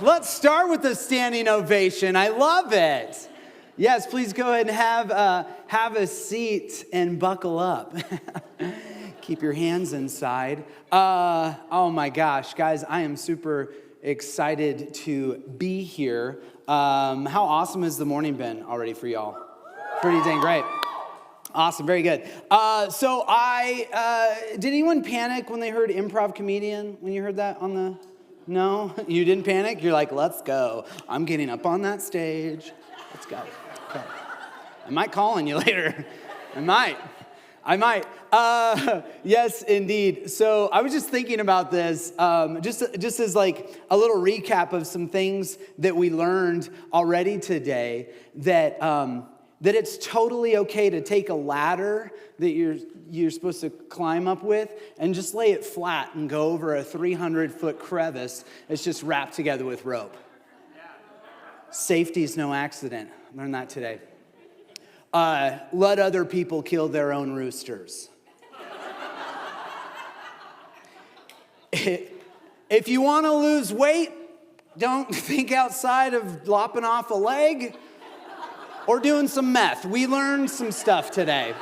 Let's start with a standing ovation. I love it. Yes, please go ahead and have a seat and buckle up. Keep your hands inside. Oh my gosh, guys, I am super excited to be here. How awesome has the morning been already for y'all? Pretty dang great. Awesome, very good. Did anyone panic when they heard improv comedian, when you heard that on the, no? You didn't panic? You're like, let's go. I'm getting up on that stage. Let's go. Okay. I might call on you later. I might. Yes, indeed. So I was just thinking about this, just as like a little recap of some things that we learned already today, that it's totally okay to take a ladder that you're supposed to climb up with and just lay it flat and go over a 300-foot crevice that's just wrapped together with rope. Safety is no accident. Learned that today. Let other people kill their own roosters. If you want to lose weight, don't think outside of lopping off a leg or doing some meth. We learned some stuff today.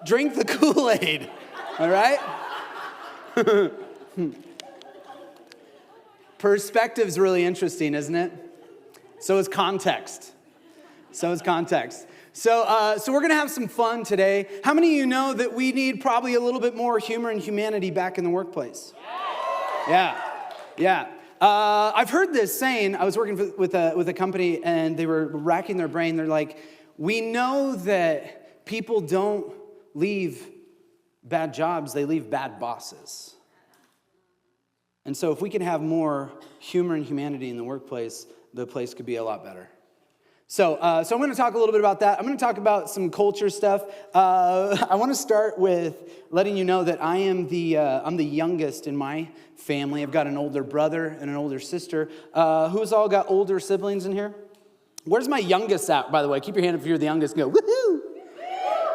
Drink the Kool-Aid, all right? Perspective's really interesting, isn't it? So is context. So we're going to have some fun today. How many of you know that we need probably a little bit more humor and humanity back in the workplace? Yeah. I've heard this saying. I was working with a company, and they were racking their brain. They're like, we know that people don't leave bad jobs. They leave bad bosses. And so if we can have more humor and humanity in the workplace, the place could be a lot better. So I'm going to talk a little bit about that. I'm going to talk about some culture stuff. I want to start with letting you know that I'm the youngest in my family. I've got an older brother and an older sister. Who's all got older siblings in here? Where's my youngest at, by the way? Keep your hand up if you're the youngest and go, woohoo!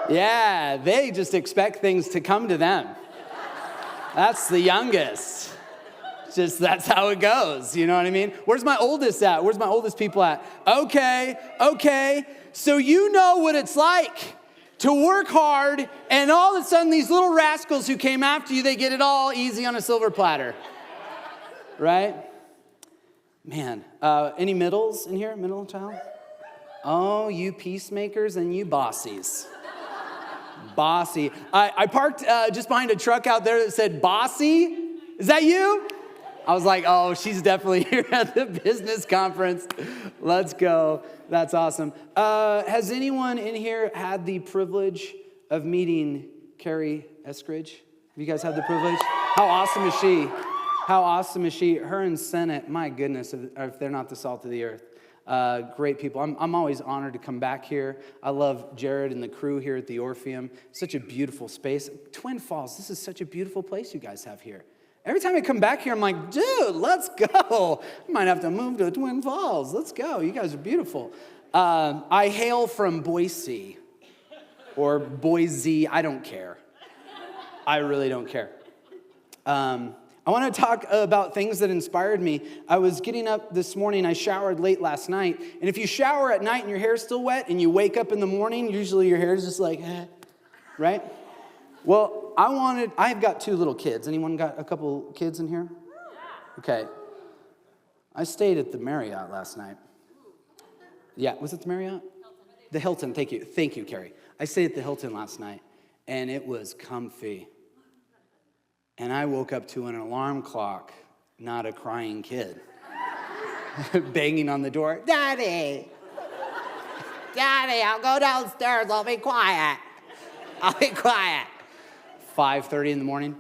Yeah, they just expect things to come to them. That's the youngest. Just that's how it goes, you know what I mean? Where's my oldest at? Where's my oldest people at? Okay. So you know what it's like to work hard, and all of a sudden these little rascals who came after you, they get it all easy on a silver platter, right? Man, any middles in here? Middle child? Oh, you peacemakers and you bossies. Bossy. I parked just behind a truck out there that said bossy. Is that you? I was like, oh, she's definitely here at the business conference. Let's go. That's awesome. Has anyone in here had the privilege of meeting Carrie Eskridge? Have you guys had the privilege? How awesome is she? Her and Senate, my goodness, if they're not the salt of the earth. Great people. I'm always honored to come back here. I love Jared and the crew here at the Orpheum. Such a beautiful space. Twin Falls, this is such a beautiful place you guys have here. Every time I come back here, I'm like, dude, let's go. I might have to move to Twin Falls. Let's go. You guys are beautiful. I hail from Boise or Boise. I don't care. I really don't care. I want to talk about things that inspired me. I was getting up this morning. I showered late last night. And if you shower at night and your hair's still wet and you wake up in the morning, usually your hair's just like, right? Well, I've got 2 little kids. Anyone got a couple kids in here? Okay. I stayed at the Marriott last night. Yeah, was it the Marriott? The Hilton, thank you. Thank you, Carrie. I stayed at the Hilton last night, and it was comfy. And I woke up to an alarm clock, not a crying kid, banging on the door. Daddy, I'll go downstairs. I'll be quiet. 5:30 in the morning.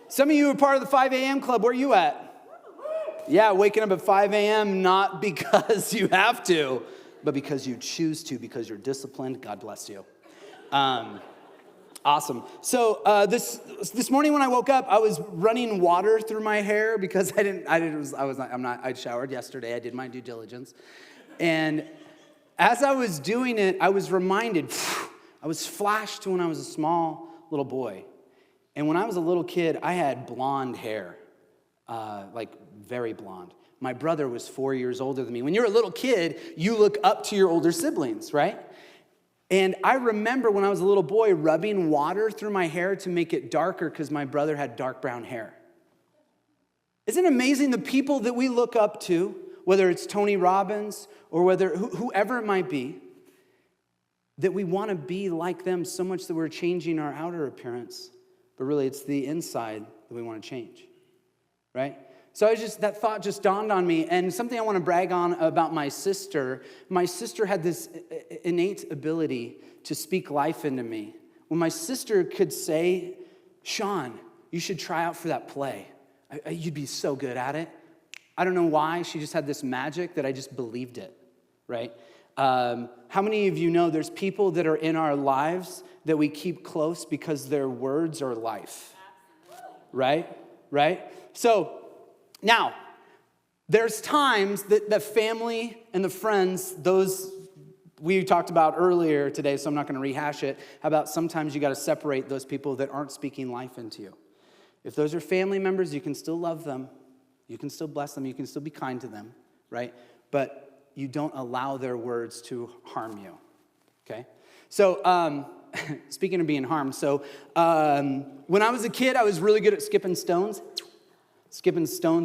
Some of you are part of the 5 a.m. club. Where are you at? Yeah, waking up at 5 a.m. not because you have to, but because you choose to, because you're disciplined. God bless you. Awesome. So this morning when I woke up, I was running water through my hair because I showered yesterday. I did my due diligence, and as I was doing it, I was reminded. I was flashed to when I was a small little boy. And when I was a little kid, I had blonde hair. like very blonde. My brother was 4 years older than me. When you're a little kid, you look up to your older siblings, right? And I remember when I was a little boy rubbing water through my hair to make it darker because my brother had dark brown hair. Isn't it amazing the people that we look up to, whether it's Tony Robbins or whether whoever it might be, that we want to be like them so much that we're changing our outer appearance, but really it's the inside that we want to change, right? So that thought just dawned on me, and something I want to brag on about my sister. My sister had this innate ability to speak life into me. When my sister could say, Sean, you should try out for that play. You'd be so good at it. I don't know why. She just had this magic that I just believed it, right? How many of you know there's people that are in our lives that we keep close because their words are life, right? So now, there's times that the family and the friends, those we talked about earlier today, so I'm not going to rehash it. How about sometimes you got to separate those people that aren't speaking life into you? If those are family members, you can still love them. You can still bless them. You can still be kind to them, right? But you don't allow their words to harm you, okay? So, speaking of being harmed, when I was a kid, I was really good at skipping stones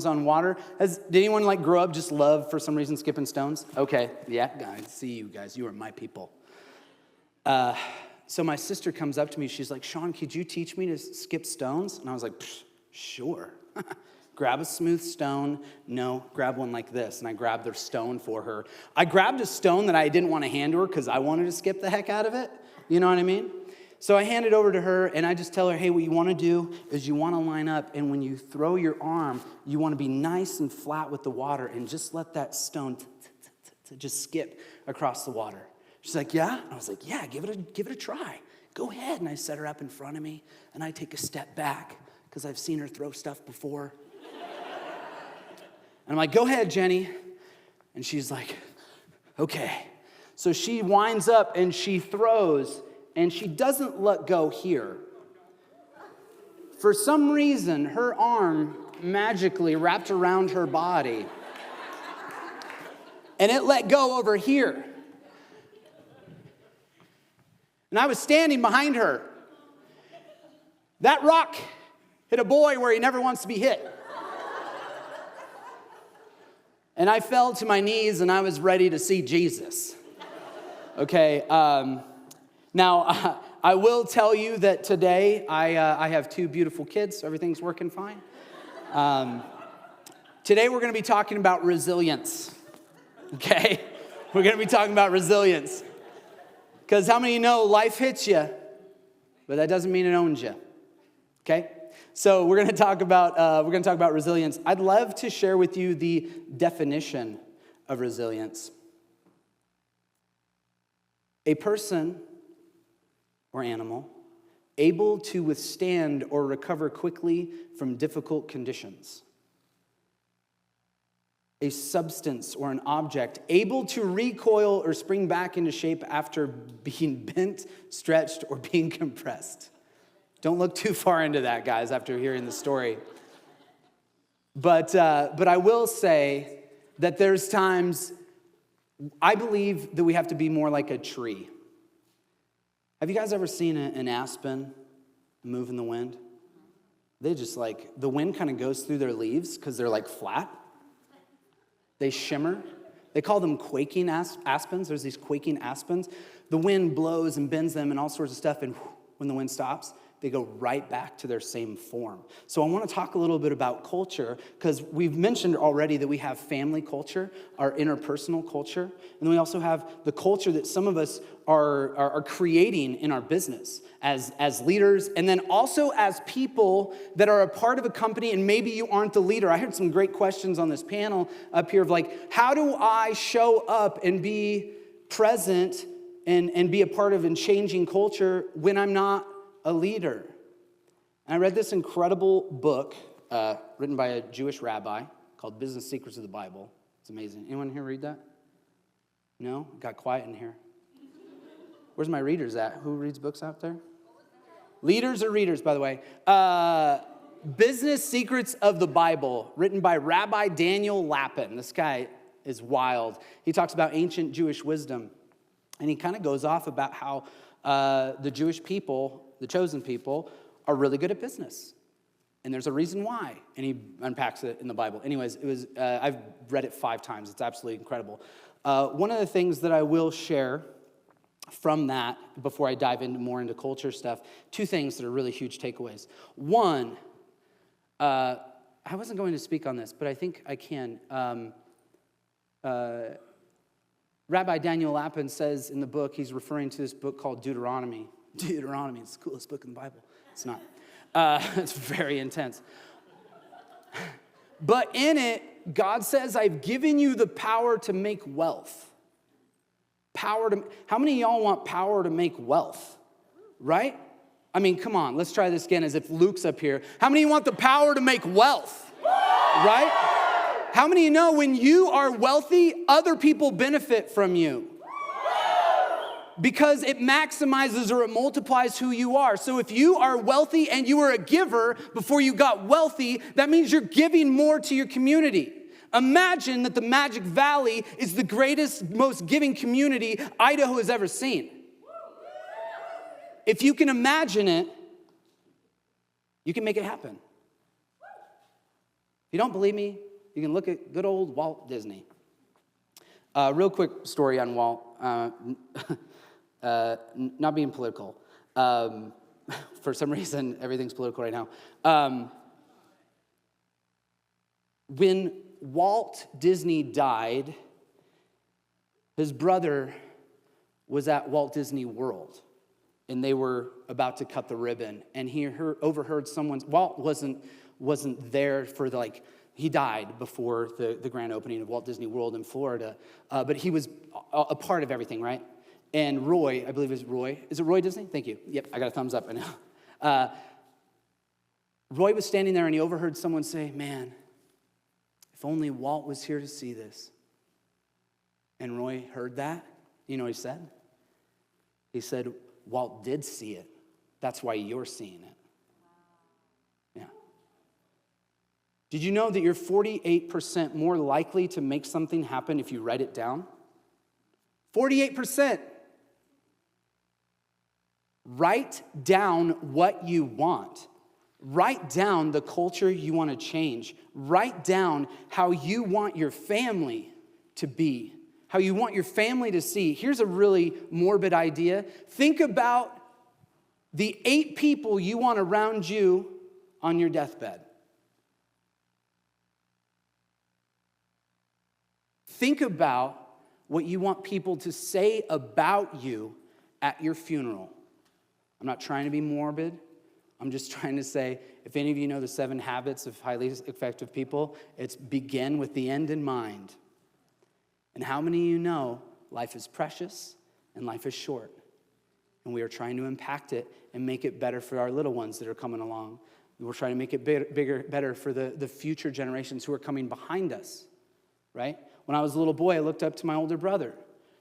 on water. Did anyone grow up just love, for some reason, skipping stones? Okay, yeah, I see you guys. You are my people. So my sister comes up to me. She's like, Sean, could you teach me to skip stones? And I was like, sure. Grab a smooth stone. No, grab one like this. And I grabbed the stone for her. I grabbed a stone that I didn't want to hand to her because I wanted to skip the heck out of it. You know what I mean? So I hand it over to her, and I just tell her, hey, what you want to do is you want to line up, and when you throw your arm, you want to be nice and flat with the water and just let that stone just skip across the water. She's like, yeah? I was like, yeah, give it a try. Go ahead. And I set her up in front of me, and I take a step back because I've seen her throw stuff before. And I'm like, go ahead, Jenny. And she's like, okay. So she winds up, and she throws, and she doesn't let go here. For some reason, her arm magically wrapped around her body, and it let go over here. And I was standing behind her. That rock hit a boy where he never wants to be hit. And I fell to my knees, and I was ready to see Jesus. Okay, now, I will tell you that today I have two beautiful kids, so everything's working fine. Today we're going to be talking about resilience, okay? We're going to be talking about resilience. Because how many of you know life hits you, but that doesn't mean it owns you, okay? So we're going to talk about resilience. I'd love to share with you the definition of resilience. A person or animal able to withstand or recover quickly from difficult conditions. A substance or an object able to recoil or spring back into shape after being bent, stretched, or being compressed. Don't look too far into that, guys, after hearing the story. But I will say that there's times I believe that we have to be more like a tree. Have you guys ever seen an aspen move in the wind? They just the wind kind of goes through their leaves because they're flat. They shimmer. They call them quaking aspens. There's these quaking aspens. The wind blows and bends them and all sorts of stuff, and when the wind stops, they go right back to their same form. So I want to talk a little bit about culture, because we've mentioned already that we have family culture, our interpersonal culture, and then we also have the culture that some of us are creating in our business as leaders, and then also as people that are a part of a company, and maybe you aren't the leader. I heard some great questions on this panel up here of how do I show up and be present and be a part of and changing culture when I'm not a leader? And I read this incredible book written by a Jewish rabbi called Business Secrets of the Bible. It's amazing. Anyone here read that? No? Got quiet in here. Where's my readers at? Who reads books out there? Leaders or readers, by the way. Business Secrets of the Bible, written by Rabbi Daniel Lapin. This guy is wild. He talks about ancient Jewish wisdom. And he kind of goes off about how the Jewish people, the chosen people, are really good at business. And there's a reason why. And he unpacks it in the Bible. Anyways, I've read it 5 times. It's absolutely incredible. One of the things that I will share from that, before I dive more into culture stuff, 2 things that are really huge takeaways. One, I wasn't going to speak on this, but I think I can. Rabbi Daniel Lapin says in the book, he's referring to this book called Deuteronomy. Deuteronomy is the coolest book in the Bible. It's not. It's very intense. But in it, God says, I've given you the power to make wealth. How many of y'all want power to make wealth? Right? I mean, come on, let's try this again as if Luke's up here. How many of you want the power to make wealth? Right? How many of you know when you are wealthy, other people benefit from you? Because it maximizes or it multiplies who you are. So if you are wealthy and you were a giver before you got wealthy, that means you're giving more to your community. Imagine that the Magic Valley is the greatest, most giving community Idaho has ever seen. If you can imagine it, you can make it happen. If you don't believe me, you can look at good old Walt Disney. Real quick story on Walt. Not being political. For some reason, everything's political right now. When Walt Disney died, his brother was at Walt Disney World, and they were about to cut the ribbon, and he overheard Walt wasn't there for he died before the grand opening of Walt Disney World in Florida, but he was a part of everything, right? And Roy, I believe it was Roy. Is it Roy Disney? Thank you. Yep, I got a thumbs up, I know. Roy was standing there and he overheard someone say, man, if only Walt was here to see this. And Roy heard that. You know what he said? He said, Walt did see it. That's why you're seeing it. Yeah. Did you know that you're 48% more likely to make something happen if you write it down? 48%. Write down what you want. Write down the culture you want to change. Write down how you want your family to be, how you want your family to see. Here's a really morbid idea. Think about the 8 people you want around you on your deathbed. Think about what you want people to say about you at your funeral. I'm not trying to be morbid. I'm just trying to say, if any of you know the 7 habits of highly effective people, it's begin with the end in mind. And how many of you know life is precious and life is short? And we are trying to impact it and make it better for our little ones that are coming along. We're trying to make it better for the future generations who are coming behind us, right? When I was a little boy, I looked up to my older brother.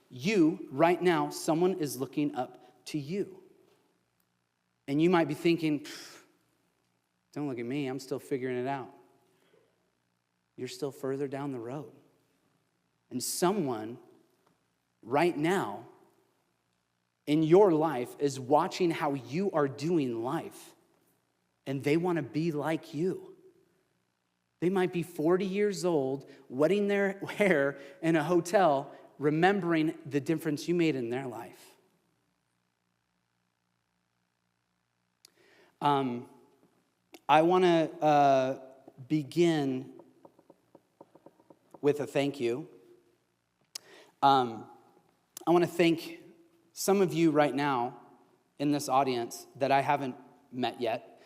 You, right now, someone is looking up to you. And you might be thinking, don't look at me, I'm still figuring it out. You're still further down the road. And someone right now in your life is watching how you are doing life, and they want to be like you. They might be 40 years old, wetting their hair in a hotel, remembering the difference you made in their life. I want to begin with a thank you. I want to thank some of you right now in this audience that I haven't met yet.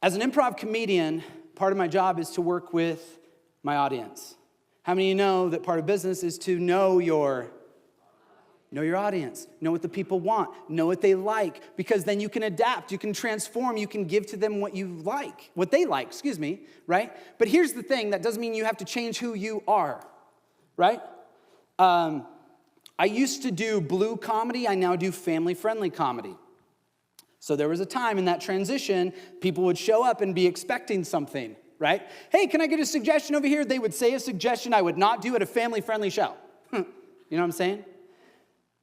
As an improv comedian, part of my job is to work with my audience. How many of you know that part of business is to know your audience, know what the people want, know what they like, because then you can adapt, you can transform, you can give to them what they like, right? But here's the thing, that doesn't mean you have to change who you are, right? I used to do blue comedy, I now do family-friendly comedy. So there was a time in that transition, people would show up and be expecting something, right? Hey, can I get a suggestion over here? They would say a suggestion I would not do at a family-friendly show. You know what I'm saying?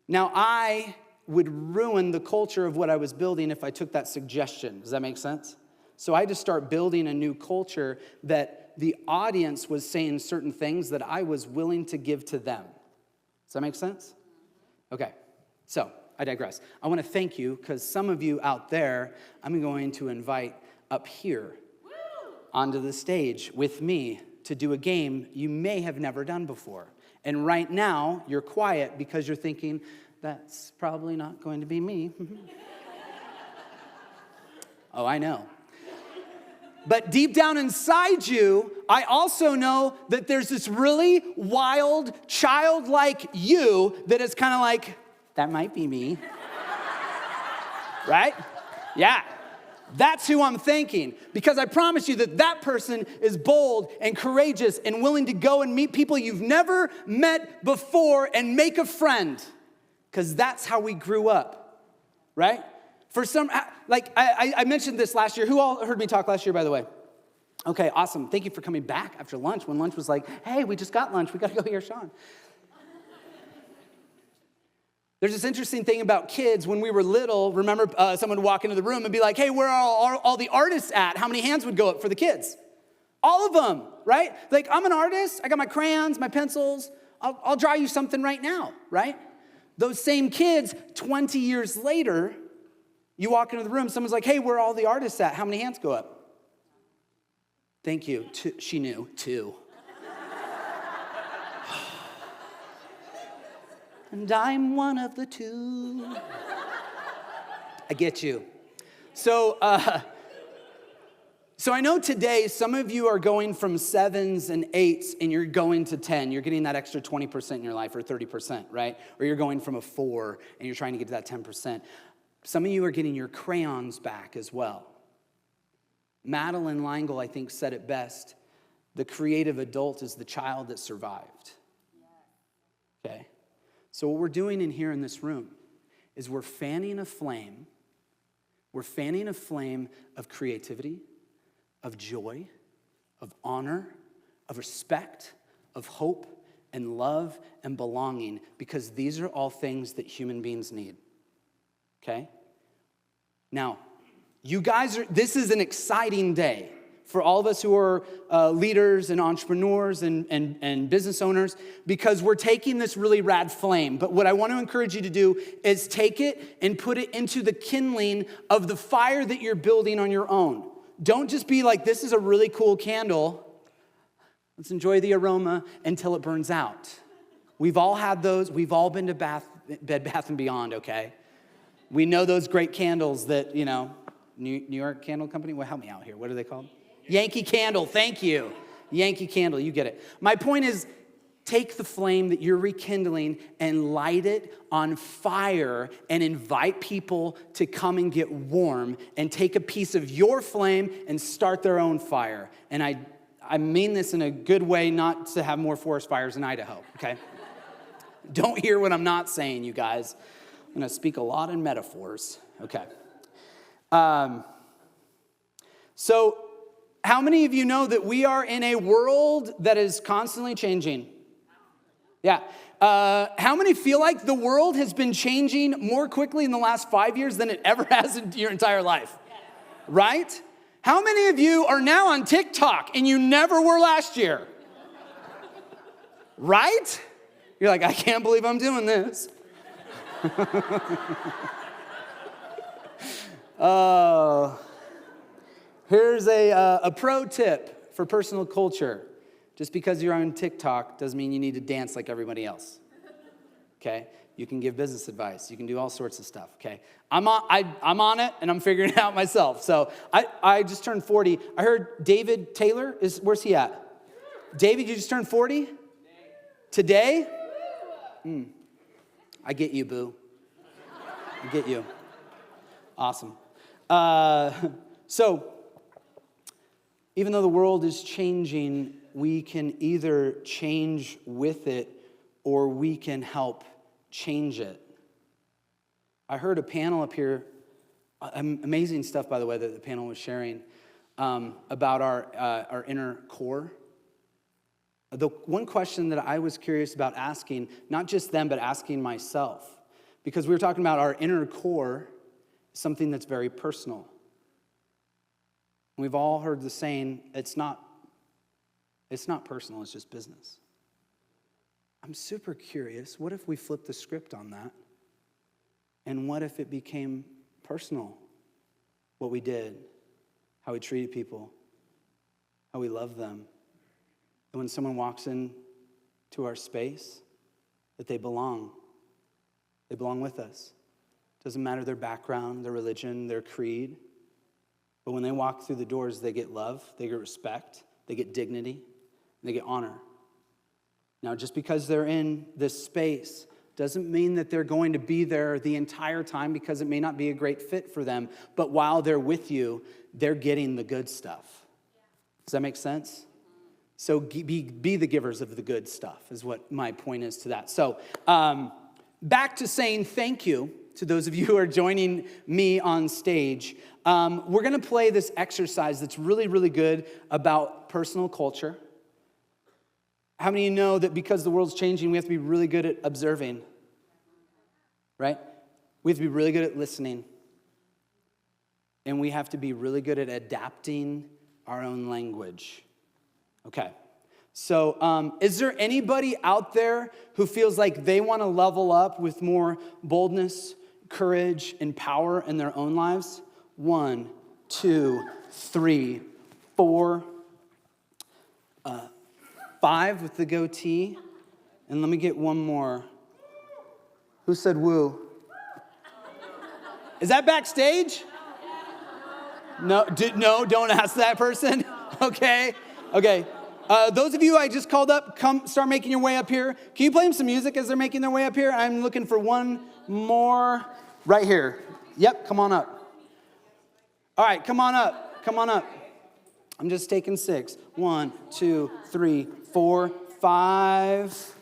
Now, I would ruin the culture of what I was building if I took that suggestion. Does that make sense? So I had to start building a new culture that the audience was saying certain things that I was willing to give to them. Does that make sense? Okay, so I digress. I want to thank you because some of you out there, I'm going to invite up here onto the stage with me to do a game you may have never done before. And right now, you're quiet because you're thinking, that's probably not going to be me. Oh, I know. But deep down inside you, I also know that there's this really wild, childlike you that is kind of like, that might be me. Right? Yeah. That's who I'm thinking. Because I promise you that that person is bold and courageous and willing to go and meet people you've never met before and make a friend. Because that's how we grew up. Right? For some, like I mentioned this last year. Who all heard me talk last year, by the way? Okay, awesome. Thank you for coming back after lunch when lunch was like, hey, we just got lunch. We got to go hear Sean. There's this interesting thing about kids. When we were little, remember someone would walk into the room and be like, hey, where are all the artists at? How many hands would go up for the kids? All of them, right? Like, I'm an artist. I got my crayons, my pencils. I'll draw you something right now, right? Those same kids, 20 years later, you walk into the room, someone's like, hey, where are all the artists at? How many hands go up? Thank you. She knew, 2. And I'm one of the 2. I get you. So I know today some of you are going from 7s and 8s and you're going to 10. You're getting that extra 20% in your life or 30%, right? Or you're going from a 4 and you're trying to get to that 10%. Some of you are getting your crayons back as well. Madeline L'Engle, I think, said it best. The creative adult is the child that survived. Okay? So what we're doing in here in this room is we're fanning a flame. We're fanning a flame of creativity, of joy, of honor, of respect, of hope, and love, and belonging, because these are all things that human beings need. Okay? Now, you guys this is an exciting day for all of us who are leaders and entrepreneurs and business owners, because we're taking this really rad flame. But what I want to encourage you to do is take it and put it into the kindling of the fire that you're building on your own. Don't just be like, this is a really cool candle. Let's enjoy the aroma until it burns out. We've all had those. We've all been to Bed Bath & Beyond, okay? We know those great candles that, New York Candle Company? Well, help me out here. What are they called? Yankee Candle. Thank you. Yankee Candle. You get it. My point is, take the flame that you're rekindling and light it on fire and invite people to come and get warm and take a piece of your flame and start their own fire. And I mean this in a good way, not to have more forest fires in Idaho, okay? Don't hear what I'm not saying, you guys. I'm going to speak a lot in metaphors. Okay. So how many of you know that we are in a world that is constantly changing? Yeah. How many feel like the world has been changing more quickly in the last 5 years than it ever has in your entire life? Right? How many of you are now on TikTok and you never were last year? Right? You're like, I can't believe I'm doing this. Here's a pro tip for personal culture. Just because you're on TikTok doesn't mean you need to dance like everybody else. Okay? You can give business advice. You can do all sorts of stuff. Okay? I'm on it, and I'm figuring it out myself. So I just turned 40. I heard David Taylor where's he at? David, you just turned 40? Today? I get you, boo. I get you. Awesome. So, even though the world is changing, we can either change with it or we can help change it. I heard a panel up here Amazing stuff, by the way, that the panel was sharing about our inner core. The one question that I was curious about asking, not just them, but asking myself, because we were talking about our inner core, something that's very personal. We've all heard the saying, it's not personal, it's just business. I'm super curious, what if we flipped the script on that? And what if it became personal? What we did, how we treated people, how we loved them. And when someone walks in to our space, that they belong. They belong with us. Doesn't matter their background, their religion, their creed. But when they walk through the doors, they get love, they get respect, they get dignity, and they get honor. Now, just because they're in this space doesn't mean that they're going to be there the entire time, because it may not be a great fit for them. But while they're with you, they're getting the good stuff. Does that make sense? So be the givers of the good stuff is what my point is to that. So back to saying thank you to those of you who are joining me on stage. We're going to play this exercise that's really, really good about personal culture. How many of you know that because the world's changing, we have to be really good at observing, right? We have to be really good at listening. And we have to be really good at adapting our own language. Okay. So is there anybody out there who feels like they want to level up with more boldness, courage, and power in their own lives? 1, 2, 3, 4, 5 with the goatee. And let me get one more. Who said woo? Is that backstage? No, don't ask that person. Okay. Those of you I just called up, come start making your way up here. Can you play them some music as they're making their way up here? I'm looking for one more right here. Yep, come on up. All right, come on up. I'm just taking 6. 1, 2, 3, 4, 5,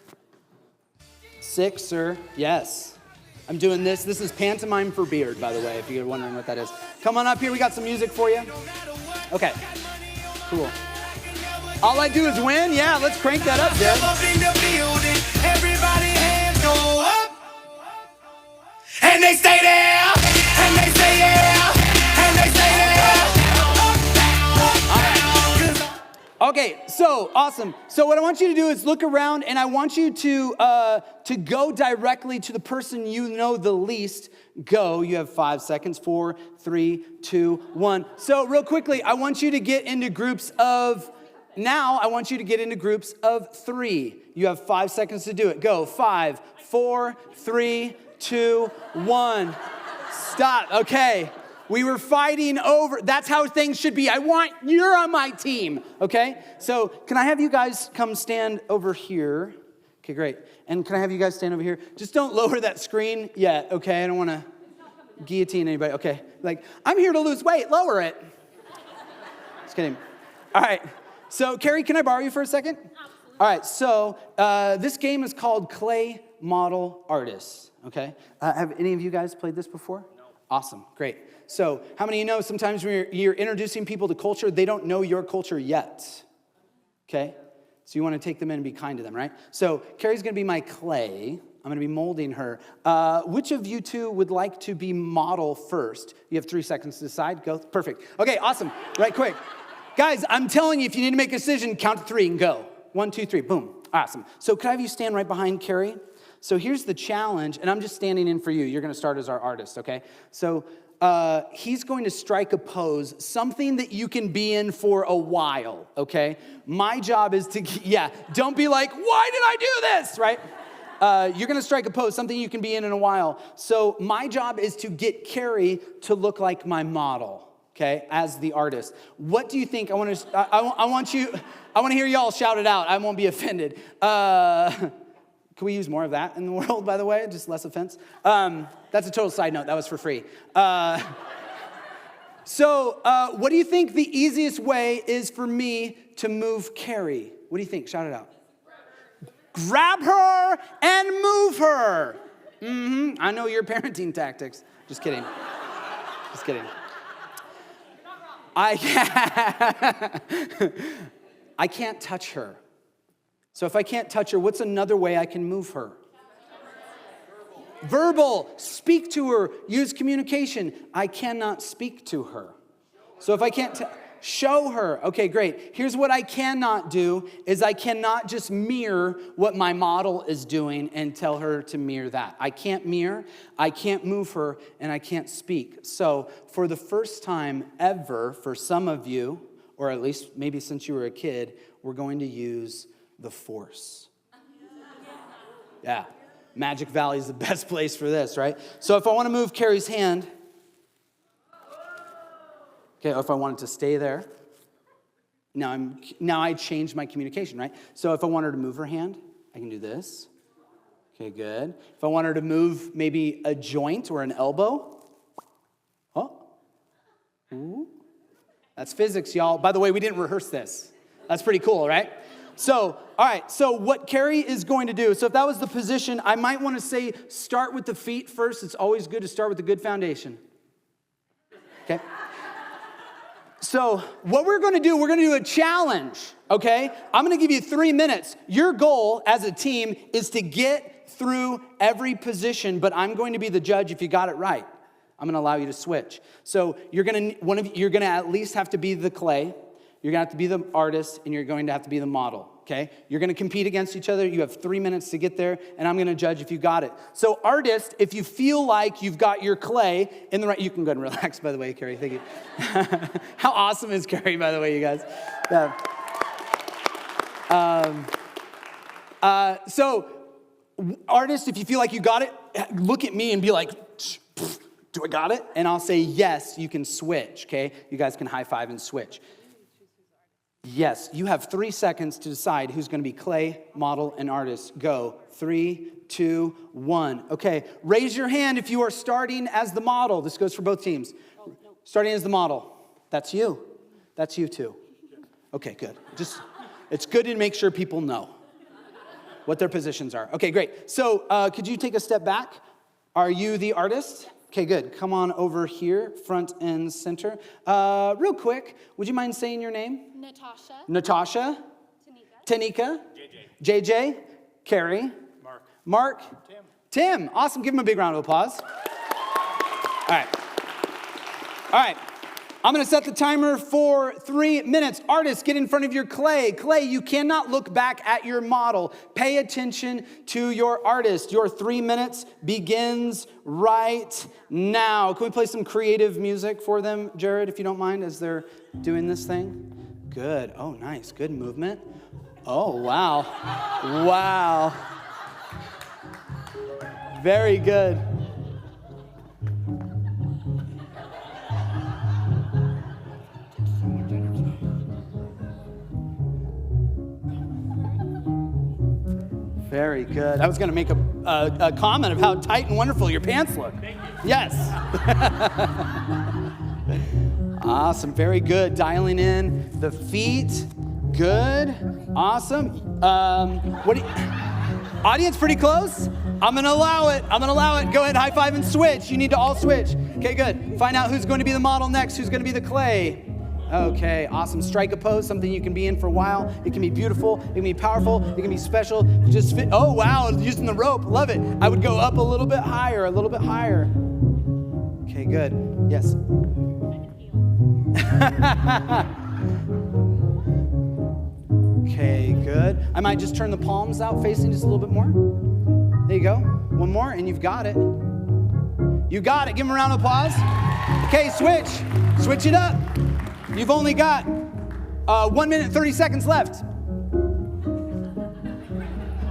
6, sir. Yes. I'm doing this. This is pantomime for beard, by the way, if you're wondering what that is. Come on up here. We got some music for you. Okay. Cool. All I do is win? Yeah, let's crank that up, Dad. Everybody hands go up. And they stay there. And they stay there. And they stay there. Okay, so awesome. So what I want you to do is look around, and I want you to go directly to the person you know the least. Go. You have 5 seconds. 4, 3, 2, 1. So real quickly, I want you to get into groups of. Now I want you to get into groups of 3. You have 5 seconds to do it. Go. 5, 4, 3, 2, 1. Stop. Okay. We were fighting over, that's how things should be. You're on my team, okay? So can I have you guys come stand over here? Okay, great. And can I have you guys stand over here? Just don't lower that screen yet, okay? I don't want to guillotine anybody, okay? Like, I'm here to lose weight, lower it. Just kidding. All right, so Carrie, can I borrow you for a second? Absolutely. All right, so this game is called Clay Model Artists, okay? Have any of you guys played this before? No. Awesome, great. So how many of you know sometimes when you're introducing people to culture, they don't know your culture yet, okay? So you want to take them in and be kind to them, right? So Carrie's going to be my clay. I'm going to be molding her. Which of you two would like to be model first? You have 3 seconds to decide. Go. Perfect. Okay, awesome. Right quick. Guys, I'm telling you, if you need to make a decision, count to 3 and go. 1, 2, 3. Boom. Awesome. So could I have you stand right behind Carrie? So here's the challenge, and I'm just standing in for you. You're going to start as our artist, okay? So he's going to strike a pose, something that you can be in for a while, okay? My job is to, don't be like, why did I do this, right? You're going to strike a pose, something you can be in a while. So my job is to get Carrie to look like my model, okay, as the artist. What do you think? I want to hear y'all shout it out. I won't be offended. Can we use more of that in the world, by the way? Just less offense. That's a total side note. That was for free. So what do you think the easiest way is for me to move Carrie? What do you think? Shout it out. Grab her and move her. I know your parenting tactics. Just kidding. Just kidding. I can't touch her. So if I can't touch her, what's another way I can move her? Verbal. Speak to her. Use communication. I cannot speak to her. So if I can't show her. Okay, great. Here's what I cannot do is I cannot just mirror what my model is doing and tell her to mirror that. I can't mirror, I can't move her, and I can't speak. So for the first time ever, for some of you, or at least maybe since you were a kid, we're going to use the Force. Yeah, Magic Valley is the best place for this, right? So if I want to move Carrie's hand, okay, or if I want it to stay there, now I changed my communication, right? So if I want her to move her hand, I can do this. Okay, good. If I want her to move maybe a joint or an elbow, ooh. That's physics, y'all. By the way, we didn't rehearse this. That's pretty cool, right? So, all right, so what Carrie is going to do, so if that was the position, I might want to say start with the feet first. It's always good to start with a good foundation. Okay? So what we're going to do a challenge, okay? I'm going to give you 3 minutes. Your goal as a team is to get through every position, but I'm going to be the judge if you got it right. I'm going to allow you to switch. So you're going to at least have to be the clay. You're going to have to be the artist, and you're going to have to be the model, okay? You're going to compete against each other. You have 3 minutes to get there, and I'm going to judge if you got it. So artist, if you feel like you've got your clay in the right, you can go ahead and relax, by the way, Carrie. Thank you. How awesome is Carrie, by the way, you guys? So artist, if you feel like you got it, look at me and be like, do I got it? And I'll say, yes, you can switch, okay? You guys can high five and switch. Yes, you have 3 seconds to decide who's going to be clay, model, and artist. Go. 3, 2, 1. Okay, raise your hand if you are starting as the model. This goes for both teams. Starting as the model. That's you. That's you too. Okay, good. It's good to make sure people know what their positions are. Okay, great. So could you take a step back? Are you the artist? Okay, good. Come on over here, front and center. Real quick, would you mind saying your name? Natasha. Tanika. JJ. Carrie. Mark. Tim. Awesome. Give him a big round of applause. All right. I'm going to set the timer for 3 minutes. Artists, get in front of your clay. Clay, you cannot look back at your model. Pay attention to your artist. Your 3 minutes begins right now. Can we play some creative music for them, Jared, if you don't mind, as they're doing this thing? Good. Oh, nice. Good movement. Oh, wow. Wow. Very good. Very good. I was going to make a comment of how tight and wonderful your pants look. Thank you. Yes. Awesome. Very good. Dialing in the feet. Good. Awesome. Audience, pretty close? I'm going to allow it. Go ahead, high five and switch. You need to all switch. Okay, good. Find out who's going to be the model next, who's going to be the clay. Okay, awesome. Strike a pose, something you can be in for a while. It can be beautiful, it can be powerful, it can be special. Just fit. Oh, wow, using the rope. Love it. I would go up a little bit higher. Okay, good. Yes. Okay, good. I might just turn the palms out facing just a little bit more. There you go. One more, and you've got it. You got it. Give them a round of applause. Okay, switch. Switch it up. You've only got 1 minute and 30 seconds left.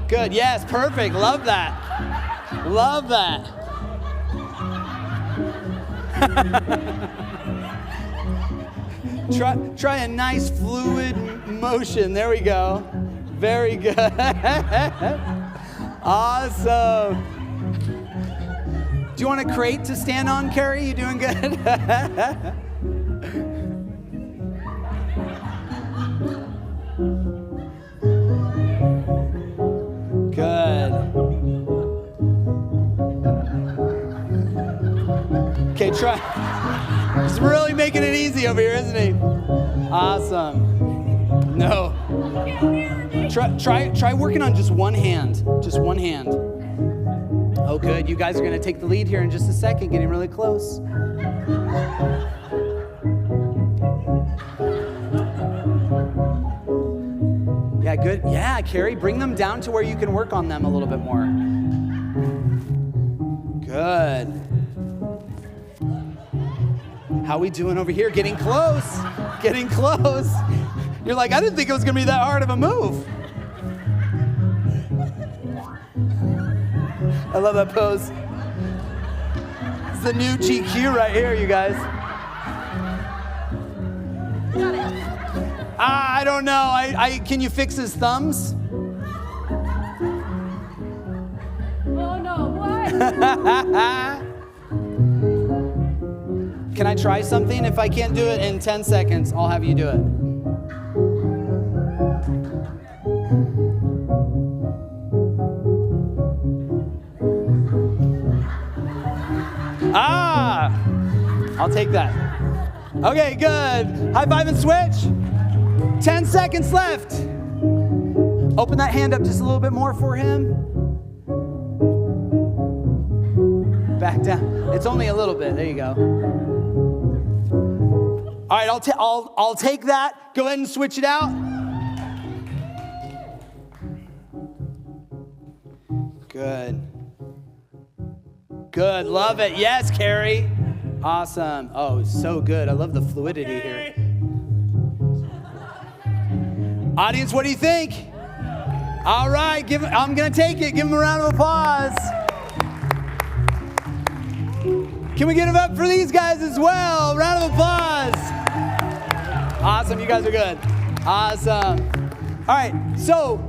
Good. Yes, perfect. Love that. Love that. Try a nice fluid motion. There we go. Very good. Awesome. Do you want a crate to stand on, Carrie? You doing good? Good. Okay, try. He's really making it easy over here, isn't he? Awesome. No. Try working on just one hand. Just one hand. Oh, good. You guys are going to take the lead here in just a second, getting really close. Yeah, good. Yeah, Carrie, bring them down to where you can work on them a little bit more. Good. How we doing over here? Getting close. Getting close. You're like, I didn't think it was going to be that hard of a move. I love that pose. It's the new GQ right here, you guys. Got it. I don't know. Can you fix his thumbs? Oh no, what? Can I try something? If I can't do it in 10 seconds, I'll have you do it. I'll take that. Okay, good. High five and switch. 10 seconds left. Open that hand up just a little bit more for him. Back down. It's only a little bit. There you go. All right, I'll take that. Go ahead and switch it out. Good. Good. Love it. Yes, Carrie. Awesome. Oh, so good. I love the fluidity here. Audience, what do you think? All right, I'm going to take it. Give him a round of applause. Can we get it up for these guys as well? Round of applause. Awesome. You guys are good. Awesome. All right. So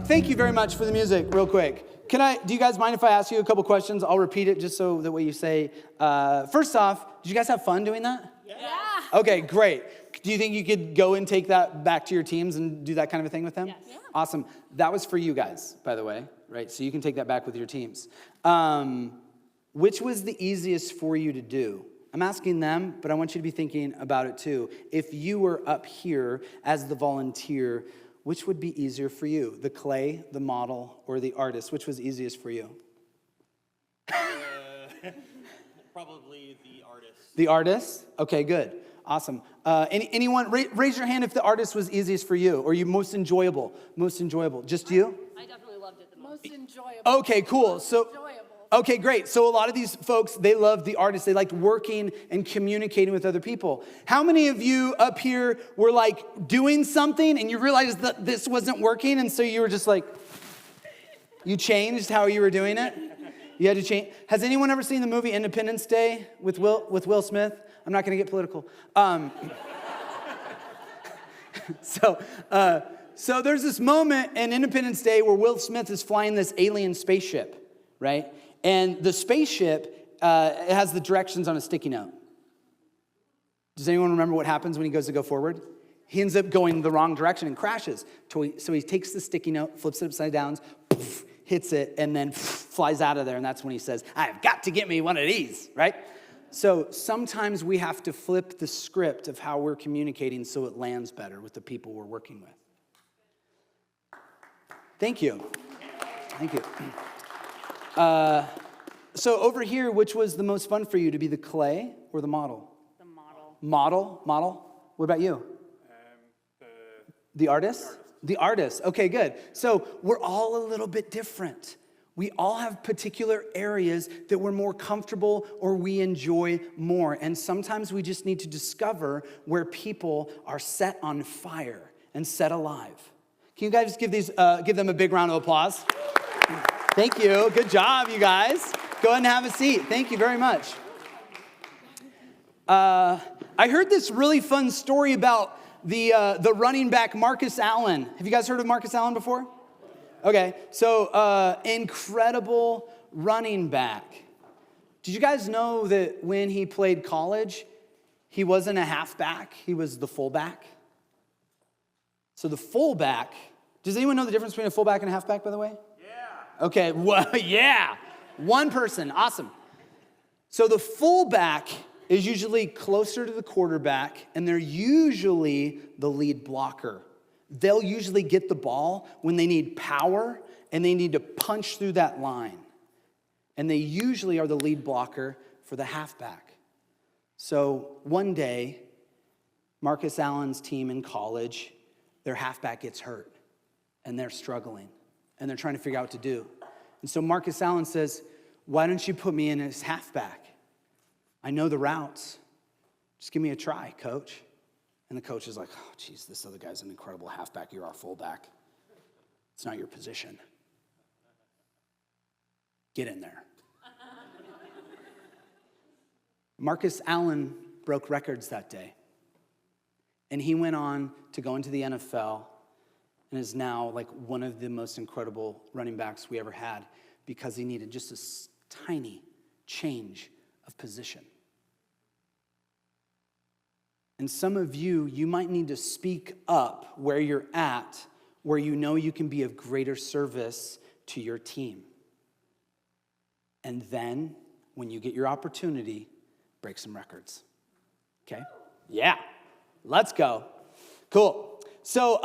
thank you very much for the music real quick. Do you guys mind if I ask you a couple questions? I'll repeat it just so that way you say. First off, did you guys have fun doing that? Yeah. Okay, great. Do you think you could go and take that back to your teams and do that kind of a thing with them? Yes. Yeah. Awesome. That was for you guys, by the way, right? So you can take that back with your teams. Which was the easiest for you to do? I'm asking them, but I want you to be thinking about it too. If you were up here as the volunteer, which would be easier for you? The clay, the model, or the artist? Which was easiest for you? Probably the artist. The artist? Okay, good. Awesome. Anyone, raise your hand if the artist was easiest for you, or you most enjoyable? Most enjoyable. Just you? I definitely loved it the most. Most enjoyable. Okay, cool. So, okay, great. So a lot of these folks, they loved the artist. They liked working and communicating with other people. How many of you up here were like doing something and you realized that this wasn't working, and so you were just like, you changed how you were doing it? You had to change. Has anyone ever seen the movie Independence Day with Will Smith? I'm not going to get political. So there's this moment in Independence Day where Will Smith is flying this alien spaceship, right? And the spaceship, it has the directions on a sticky note. Does anyone remember what happens when he goes to go forward? He ends up going the wrong direction and crashes. So he takes the sticky note, flips it upside down, poof, hits it, and then flies out of there. And that's when he says, I've got to get me one of these, right? So sometimes we have to flip the script of how we're communicating so it lands better with the people we're working with. Thank you. Thank you. So over here, which was the most fun for you, to be the clay or the model? The model. Model? What about you? The artist? The artist. Okay, good. So we're all a little bit different. We all have particular areas that we're more comfortable or we enjoy more. And sometimes we just need to discover where people are set on fire and set alive. Can you guys give them a big round of applause? Thank you. Good job, you guys. Go ahead and have a seat. Thank you very much. I heard this really fun story about the running back Marcus Allen. Have you guys heard of Marcus Allen before? Okay, so incredible running back. Did you guys know that when he played college, he wasn't a halfback, he was the fullback? So the fullback, does anyone know the difference between a fullback and a halfback, by the way? Yeah. Okay, well, yeah. One person, awesome. So the fullback is usually closer to the quarterback, and they're usually the lead blocker. They'll usually get the ball when they need power and they need to punch through that line. And they usually are the lead blocker for the halfback. So one day, Marcus Allen's team in college, their halfback gets hurt, and they're struggling, and they're trying to figure out what to do. And so Marcus Allen says, why don't you put me in as halfback? I know the routes. Just give me a try, coach. And the coach is like, oh, geez, this other guy's an incredible halfback. You're our fullback. It's not your position. Get in there. Marcus Allen broke records that day. And he went on to go into the NFL and is now like one of the most incredible running backs we ever had because he needed just a tiny change of position. And some of you, you might need to speak up where you're at, where you know you can be of greater service to your team. And then, when you get your opportunity, break some records. Okay? Yeah. Let's go. Cool. So,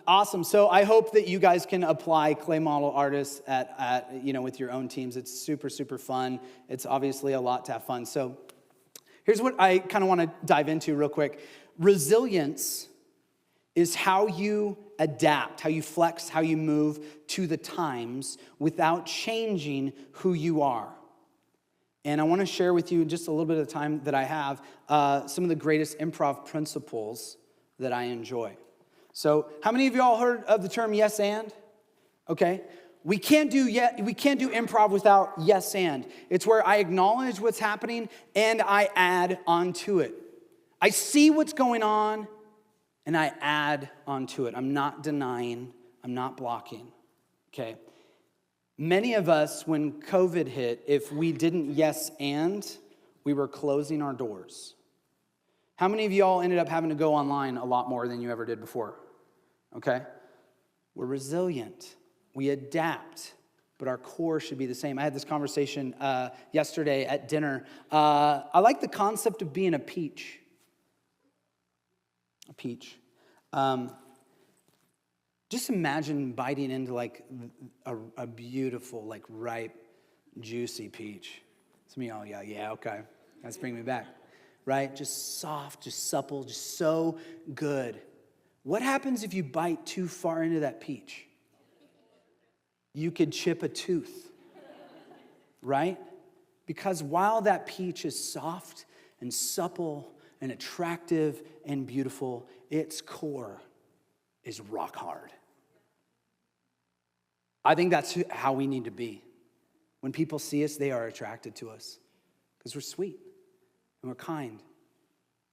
awesome. So I hope that you guys can apply clay model artists at with your own teams. It's super, super fun. It's obviously a lot to have fun. So here's what I kind of want to dive into real quick. Resilience is how you adapt, how you flex, how you move to the times without changing who you are. And I want to share with you in just a little bit of the time that I have some of the greatest improv principles that I enjoy. So how many of y'all heard of the term yes and? Okay. We can't do improv without yes and. It's where I acknowledge what's happening and I add onto it. I see what's going on and I add onto it. I'm not denying, I'm not blocking. Okay. Many of us, when COVID hit, if we didn't yes and, we were closing our doors. How many of y'all ended up having to go online a lot more than you ever did before? Okay? We're resilient. We adapt, but our core should be the same. I had this conversation yesterday at dinner. I like the concept of being a peach. A peach. Just imagine biting into like a beautiful, like ripe, juicy peach. Some of y'all, yeah, okay. That's bringing me back. Right? Just soft, just supple, just so good. What happens if you bite too far into that peach? You could chip a tooth. Right? Because while that peach is soft and supple and attractive and beautiful, its core is rock hard. I think that's how we need to be. When people see us, they are attracted to us because we're sweet and we're kind,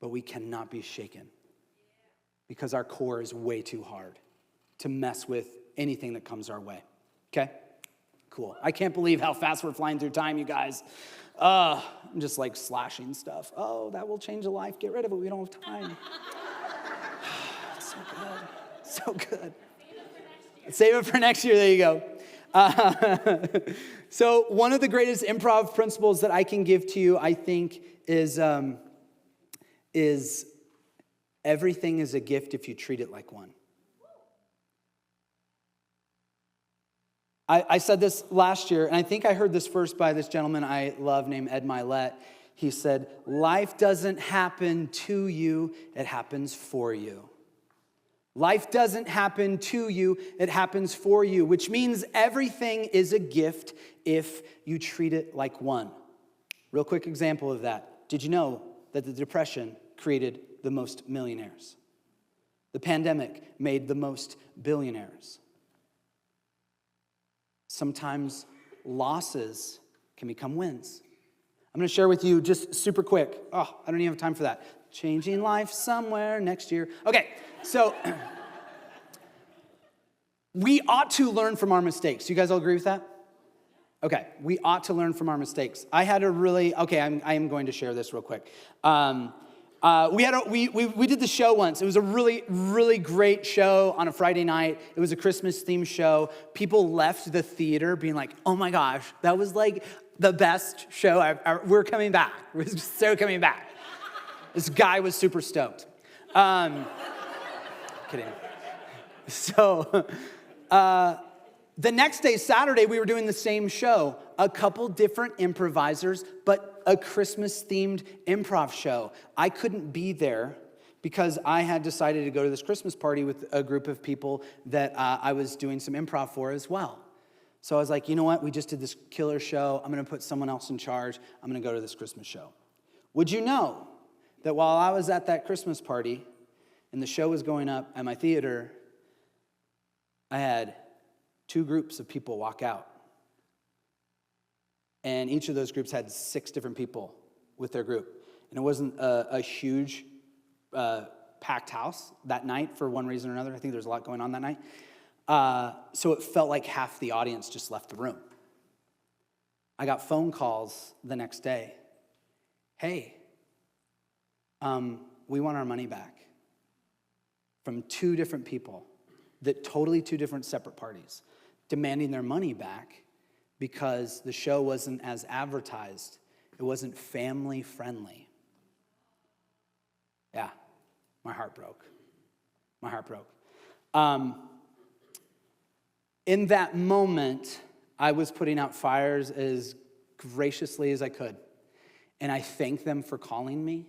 but we cannot be shaken because our core is way too hard to mess with anything that comes our way. Okay? Cool. I can't believe how fast we're flying through time, you guys. I'm just like slashing stuff. Oh, that will change a life. Get rid of it. We don't have time. It's so good. So good. Save it for next year. There you go. So one of the greatest improv principles that I can give to you, I think, is everything is a gift if you treat it like one. I said this last year, and I think I heard this first by this gentleman I love named Ed Milet. He said, life doesn't happen to you, it happens for you. Life doesn't happen to you, it happens for you, which means everything is a gift if you treat it like one. Real quick example of that. Did you know that the Depression created the most millionaires? The pandemic made the most billionaires. Sometimes losses can become wins. I'm going to share with you just super quick. Oh, I don't even have time for that. Changing life somewhere next year. Okay, so we ought to learn from our mistakes. You guys all agree with that? Okay, we ought to learn from our mistakes. I am going to share this real quick. We did the show once. It was a really, really great show on a Friday night. It was a Christmas themed show. People left the theater being like, oh my gosh, that was like the best show we're coming back. We're so coming back. This guy was super stoked. Kidding. So, the next day, Saturday, we were doing the same show. A couple different improvisers, but a Christmas-themed improv show. I couldn't be there because I had decided to go to this Christmas party with a group of people that I was doing some improv for as well. So I was like, you know what? We just did this killer show. I'm going to put someone else in charge. I'm going to go to this Christmas show. Would you know that while I was at that Christmas party and the show was going up at my theater, I had 2 groups of people walk out. And each of those groups had 6 different people with their group. And it wasn't a huge packed house that night for one reason or another. I think there's a lot going on that night. So it felt like half the audience just left the room. I got phone calls the next day. Hey, we want our money back. From 2 different people, that totally 2 different separate parties, demanding their money back because the show wasn't as advertised. It wasn't family friendly. Yeah, my heart broke. My heart broke. In that moment, I was putting out fires as graciously as I could. And I thanked them for calling me.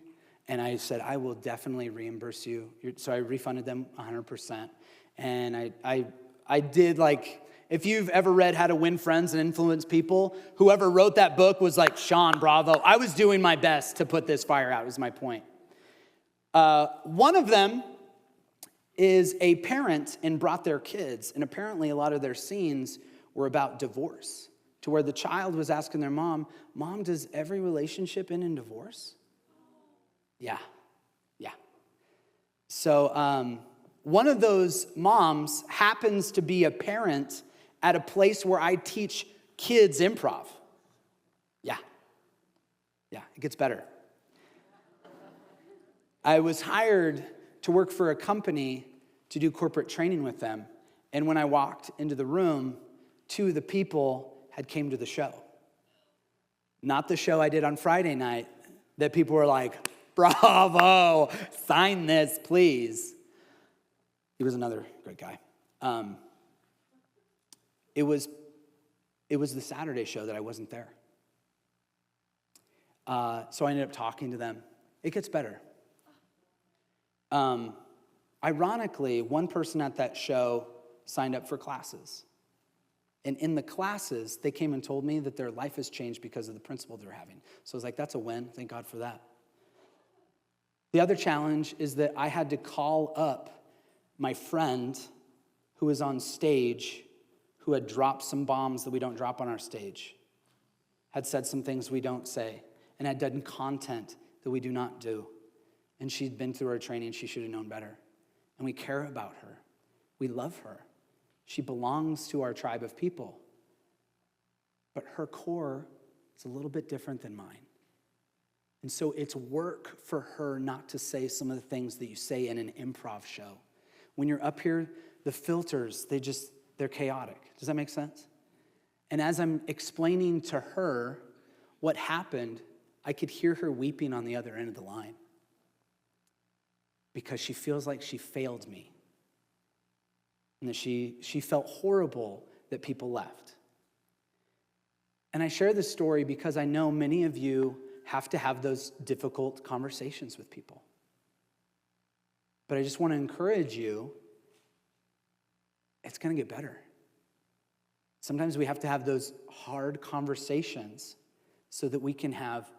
And I said, I will definitely reimburse you. So I refunded them 100%. And I did like, if you've ever read How to Win Friends and Influence People, whoever wrote that book was like, Sean, bravo. I was doing my best to put this fire out, is my point. One of them is a parent and brought their kids. And apparently a lot of their scenes were about divorce, to where the child was asking their mom, Mom, does every relationship end in divorce? Yeah. So one of those moms happens to be a parent at a place where I teach kids improv. Yeah, it gets better. I was hired to work for a company to do corporate training with them. And when I walked into the room, 2 of the people had came to the show. Not the show I did on Friday night that people were like, bravo, sign this, please. He was another great guy. It was the Saturday show that I wasn't there. So I ended up talking to them. It gets better. Ironically, one person at that show signed up for classes. And in the classes, they came and told me that their life has changed because of the principal they're having. So I was like, that's a win. Thank God for that. The other challenge is that I had to call up my friend who was on stage, who had dropped some bombs that we don't drop on our stage, had said some things we don't say, and had done content that we do not do. And she'd been through our training. She should have known better. And we care about her. We love her. She belongs to our tribe of people. But her core is a little bit different than mine. And so it's work for her not to say some of the things that you say in an improv show. When you're up here, the filters, they're chaotic. Does that make sense? And as I'm explaining to her what happened, I could hear her weeping on the other end of the line. Because she feels like she failed me. And that she felt horrible that people left. And I share this story because I know many of you have to have those difficult conversations with people. But I just want to encourage you, it's going to get better. Sometimes we have to have those hard conversations so that we can have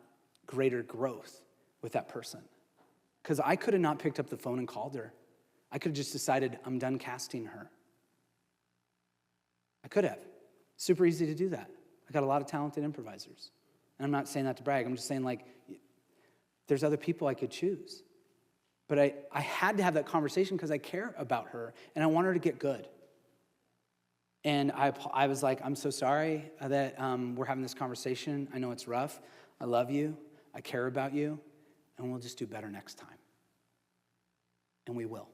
greater growth with that person. Because I could have not picked up the phone and called her. I could have just decided I'm done casting her. I could have. Super easy to do that. I got a lot of talented improvisers. And I'm not saying that to brag. I'm just saying, like, there's other people I could choose. But I had to have that conversation because I care about her and I want her to get good. And I was like, I'm so sorry that we're having this conversation. I know it's rough. I love you. I care about you. And we'll just do better next time. And we will.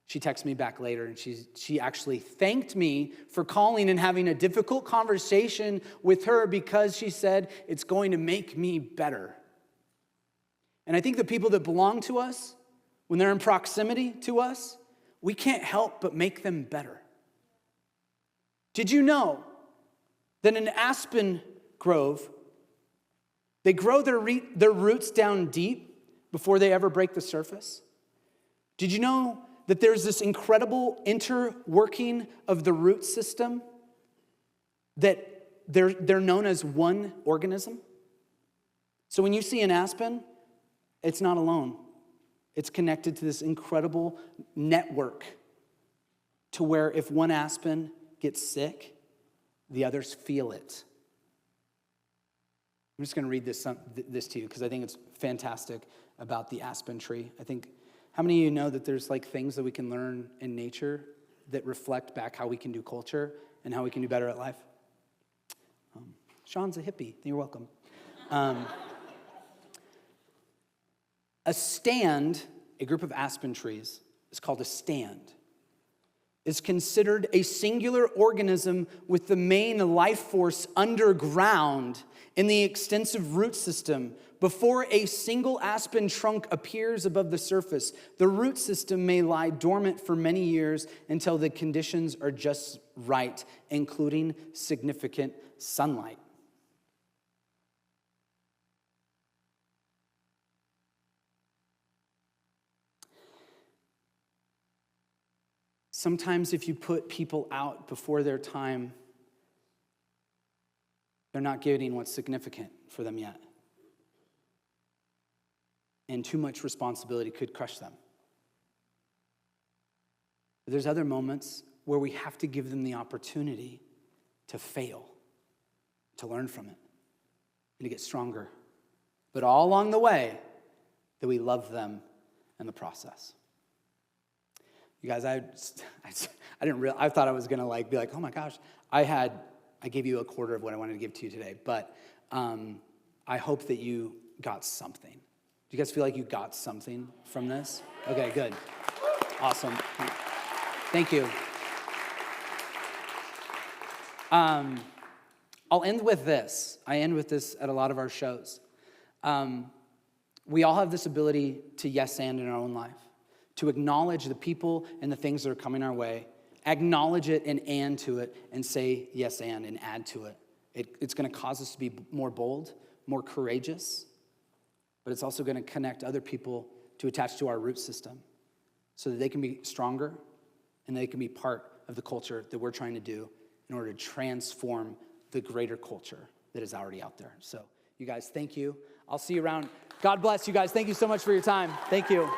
She texted me back later, and she actually thanked me for calling and having a difficult conversation with her because she said, it's going to make me better. And I think the people that belong to us, when they're in proximity to us, we can't help but make them better. Did you know that in aspen grove, they grow their roots down deep before they ever break the surface? Did you know that there's this incredible interworking of the root system that they're known as one organism? So when you see an aspen, it's not alone. It's connected to this incredible network to where if one aspen gets sick, the others feel it. I'm just going to read this to you because I think it's fantastic about the aspen tree. I think, how many of you know that there's like things that we can learn in nature that reflect back how we can do culture and how we can do better at life? Sean's a hippie. You're welcome. A stand, a group of aspen trees, is called a stand, is considered a singular organism with the main life force underground in the extensive root system. Before a single aspen trunk appears above the surface, the root system may lie dormant for many years until the conditions are just right, including significant sunlight. Sometimes if you put people out before their time, they're not getting what's significant for them yet. And too much responsibility could crush them. But there's other moments where we have to give them the opportunity to fail, to learn from it, and to get stronger. But all along the way, that we love them in the process. You guys, I didn't realize, I thought I was gonna be like, oh my gosh, I gave you a quarter of what I wanted to give to you today, but I hope that you got something. Do you guys feel like you got something from this? Okay, good. Awesome. Thank you. I'll end with this. I end with this at a lot of our shows. We all have this ability to yes and in our own life, to acknowledge the people and the things that are coming our way, acknowledge it and to it, and say yes and add to it. It's going to cause us to be more bold, more courageous, but it's also going to connect other people to attach to our root system so that they can be stronger and they can be part of the culture that we're trying to do in order to transform the greater culture that is already out there. So you guys, thank you. I'll see you around. God bless you guys. Thank you so much for your time. Thank you.